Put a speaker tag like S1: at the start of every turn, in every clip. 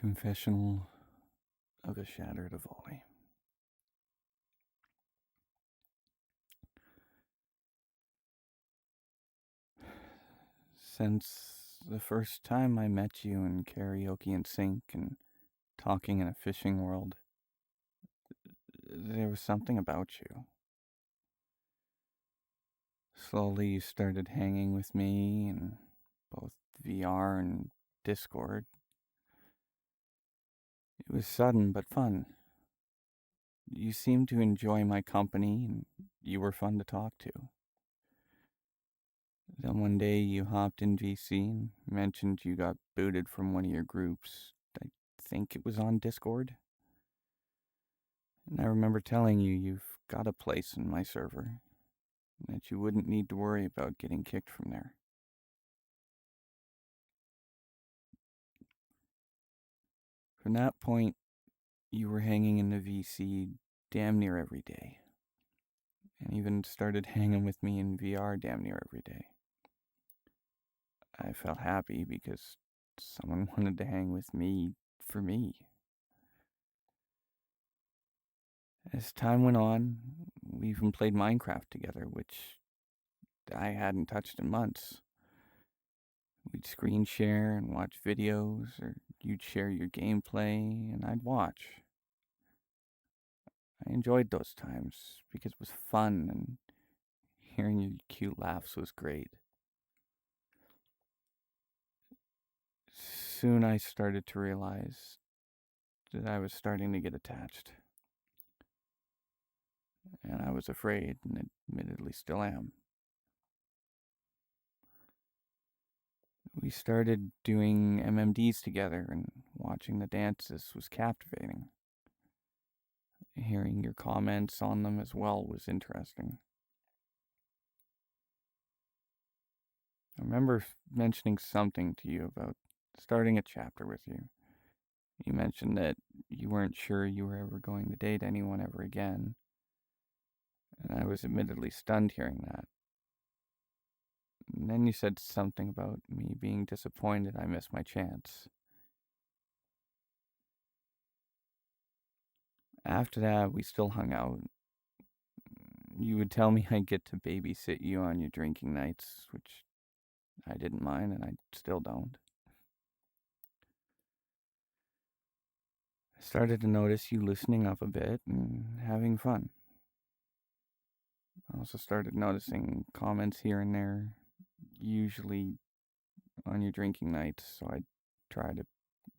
S1: Confessional of a Shattered Avali. Since the first time I met you in karaoke and sync and talking in a fishing world, there was something about you. Slowly you started hanging with me in both VR and Discord. It was sudden but fun. You seemed to enjoy my company and you were fun to talk to. Then one day you hopped in VC and mentioned you got booted from one of your groups. I think it was on Discord. And I remember telling you you've got a place in my server, and that you wouldn't need to worry about getting kicked from there. From that point, you were hanging in the VC damn near every day, and even started hanging with me in VR damn near every day. I felt happy because someone wanted to hang with me for me. As time went on, we even played Minecraft together, which I hadn't touched in months. We'd screen share and watch videos, or you'd share your gameplay, and I'd watch. I enjoyed those times because it was fun, and hearing your cute laughs was great. Soon I started to realize that I was starting to get attached. And I was afraid, and admittedly still am. We started doing MMDs together, and watching the dances was captivating. Hearing your comments on them as well was interesting. I remember mentioning something to you about starting a chapter with you. You mentioned that you weren't sure you were ever going to date anyone ever again, and I was admittedly stunned hearing that. And then you said something about me being disappointed I missed my chance. After that, we still hung out. You would tell me I'd get to babysit you on your drinking nights, which I didn't mind, and I still don't. I started to notice you loosening up a bit and having fun. I also started noticing comments here and there, usually on your drinking nights, so I try to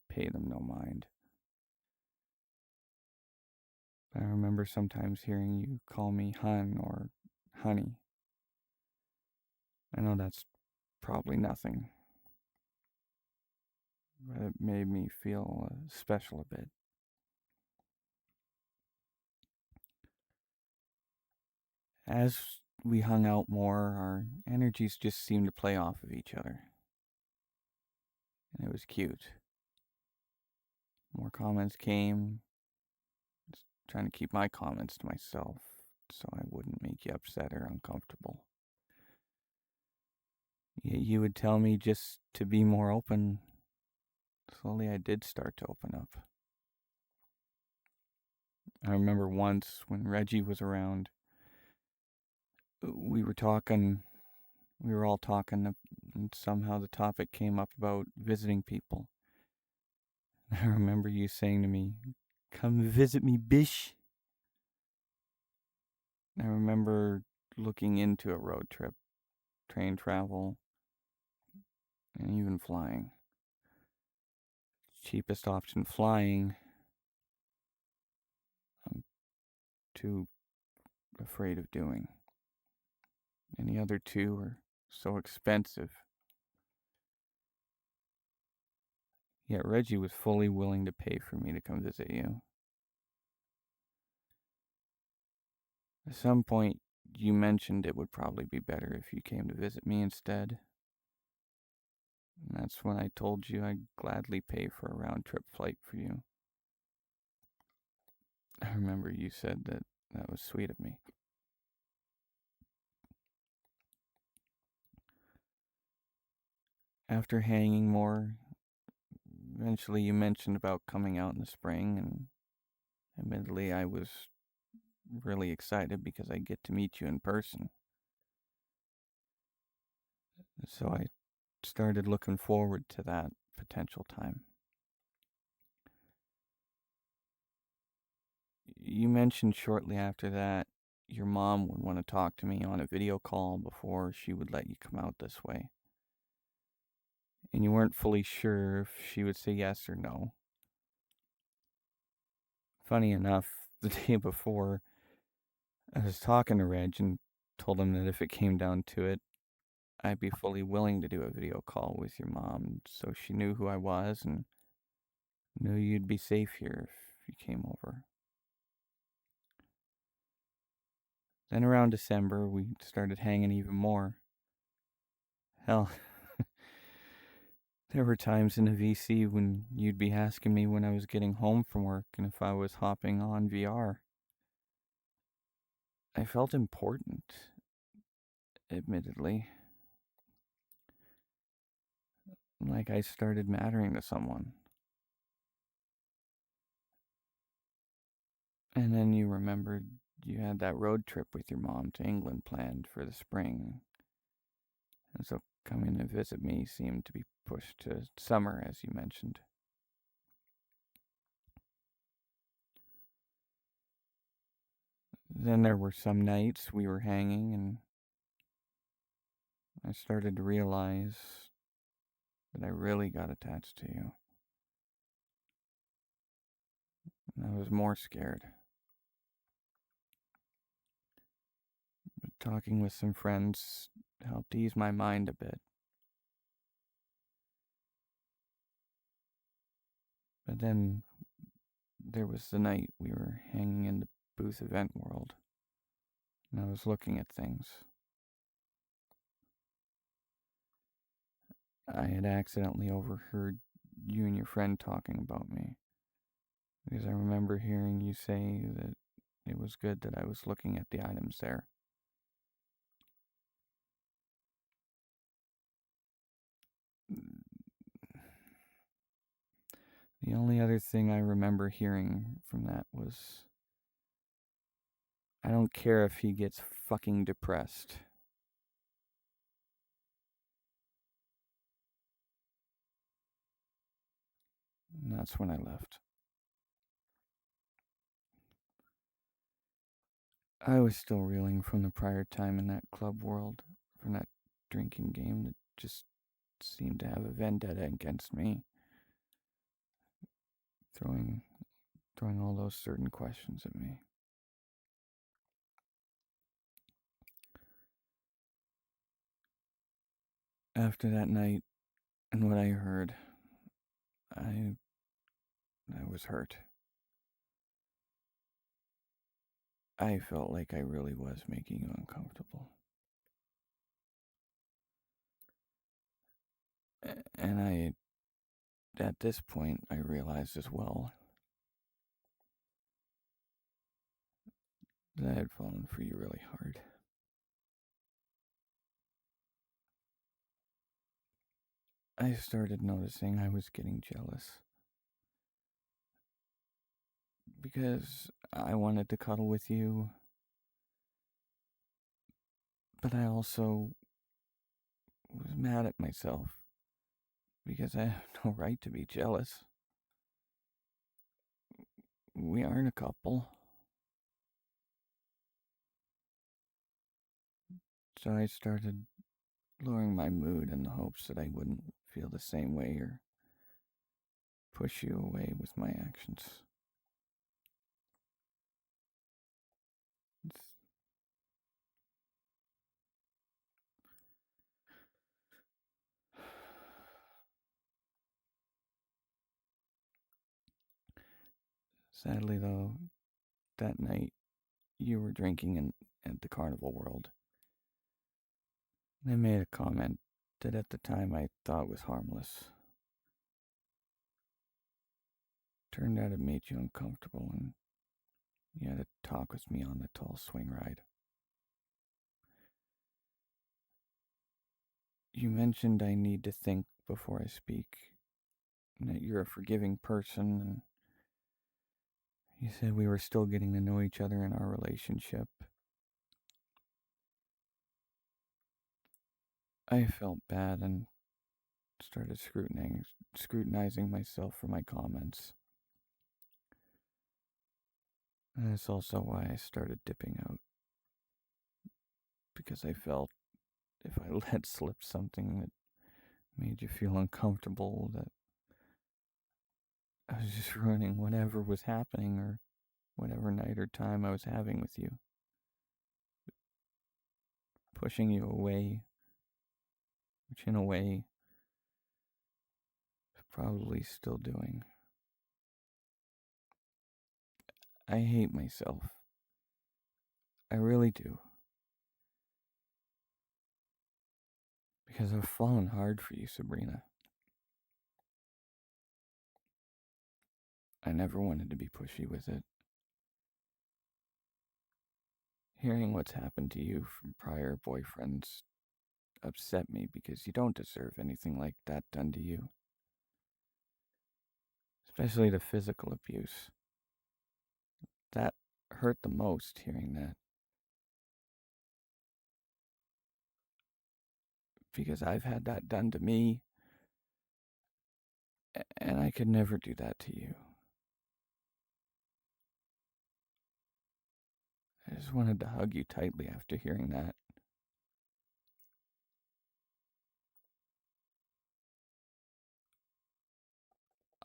S1: pay them no mind. I remember sometimes hearing you call me hun or honey. I know that's probably nothing, but it made me feel special a bit. As we hung out more, our energies just seemed to play off of each other. And it was cute. More comments came, just trying to keep my comments to myself so I wouldn't make you upset or uncomfortable. You would tell me just to be more open. Slowly I did start to open up. I remember once when Reggie was around, we were all talking, and somehow the topic came up about visiting people. I remember you saying to me, "Come visit me, bish." I remember looking into a road trip, train travel, and even flying. Cheapest option, flying, I'm too afraid of doing. And the other two are so expensive. Yet Reggie was fully willing to pay for me to come visit you. At some point, you mentioned it would probably be better if you came to visit me instead. And that's when I told you I'd gladly pay for a round trip flight for you. I remember you said that was sweet of me. After hanging more, Eventually, you mentioned about coming out in the spring, and admittedly, I was really excited because I get to meet you in person. So I started looking forward to that potential time. You mentioned shortly after that your mom would want to talk to me on a video call before she would let you come out this way. And you weren't fully sure if she would say yes or no. Funny enough, the day before, I was talking to Reg and told him that if it came down to it, I'd be fully willing to do a video call with your mom so she knew who I was and knew you'd be safe here if you came over. Then around December, we started hanging even more. Hell, there were times in the VC when you'd be asking me when I was getting home from work and if I was hopping on VR. I felt important, admittedly. Like I started mattering to someone. And then you remembered you had that road trip with your mom to England planned for the spring. And so coming to visit me seemed to be pushed to summer, as you mentioned. Then there were some nights we were hanging, and I started to realize that I really got attached to you. And I was more scared. But talking with some friends helped ease my mind a bit. But then there was the night we were hanging in the booth event world, and I was looking at things. I had accidentally overheard you and your friend talking about me, because I remember hearing you say that it was good that I was looking at the items there. The only other thing I remember hearing from that was, I don't care if he gets fucking depressed. And that's when I left. I was still reeling from the prior time in that club world, from that drinking game that just seemed to have a vendetta against me, throwing all those certain questions at me. After that night and what I heard, I was hurt. I felt like I really was making you uncomfortable. And at this point, I realized as well that I had fallen for you really hard. I started noticing I was getting jealous. Because I wanted to cuddle with you, but I also was mad at myself because I have no right to be jealous. We aren't a couple. So I started lowering my mood in the hopes that I wouldn't feel the same way or push you away with my actions. Sadly, though, that night you were drinking at the carnival world. I made a comment that at the time I thought was harmless. Turned out it made you uncomfortable and you had to talk with me on the tall swing ride. You mentioned I need to think before I speak, and that you're a forgiving person, and you said we were still getting to know each other in our relationship. I felt bad and started scrutinizing myself for my comments. And that's also why I started dipping out, because I felt if I let slip something that made you feel uncomfortable, that I was just ruining whatever was happening or whatever night or time I was having with you, pushing you away, which in a way is probably still doing. I hate myself. I really do. Because I've fallen hard for you, Sabrina. I never wanted to be pushy with it. Hearing what's happened to you from prior boyfriends upset me because you don't deserve anything like that done to you. Especially the physical abuse. That hurt the most, hearing that. Because I've had that done to me, and I could never do that to you. I just wanted to hug you tightly after hearing that.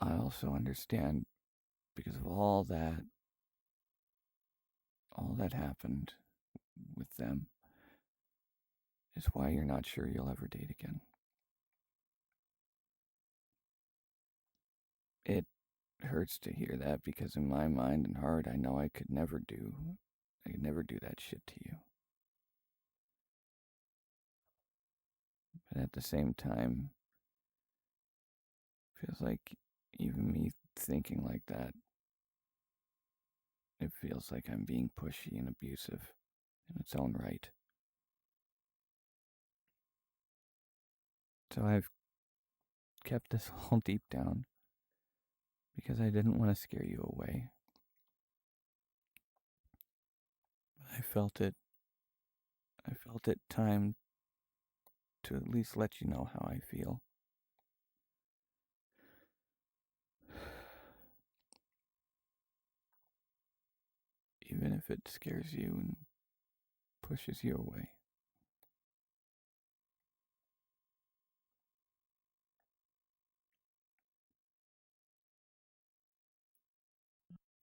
S1: I also understand, because of all that happened with them, is why you're not sure you'll ever date again. It hurts to hear that, because in my mind and heart, I know I could never do that shit to you. But at the same time, feels like even me thinking like that, it feels like I'm being pushy and abusive in its own right. So I've kept this all deep down because I didn't want to scare you away. I felt it. I felt it time to at least let you know how I feel. Even if it scares you and pushes you away.